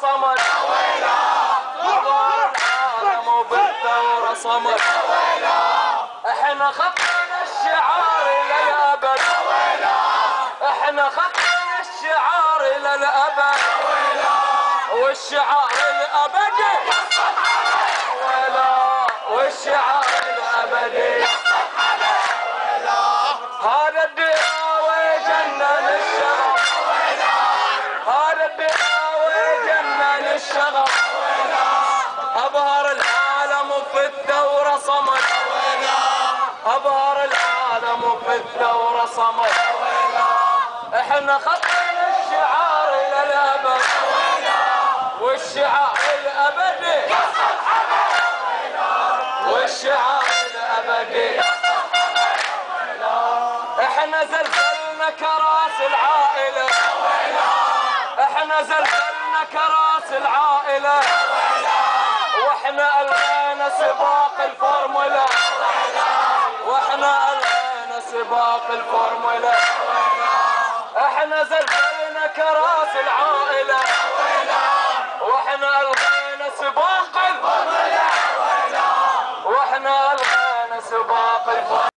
صمد أظهر العالم وبالثورة صمد احنا خطنا الشعار الى الابد احنا خطنا الشعار الى الابد والشعار الابدي والشعار الابدي هذا الدعاوى جنن الشغف هذا الدعاوى جنن الشغف أبهر العالم في الثورة صمد أبهر العالم في الثورة صمد احنا خطنا الشعار إلى الأبد والشعار الأبدي والشعار الأبدي احنا زلزلنا كراس العائلة احنا زلزلنا كراس العائلة واحنا الغينا سباق الفورمولا واحنا الغينا سباق الفورمولا احنا زلزلنا كراس العائلة واحنا الغينا سباق الفورمولا واحنا الغينا سباق الفورمولا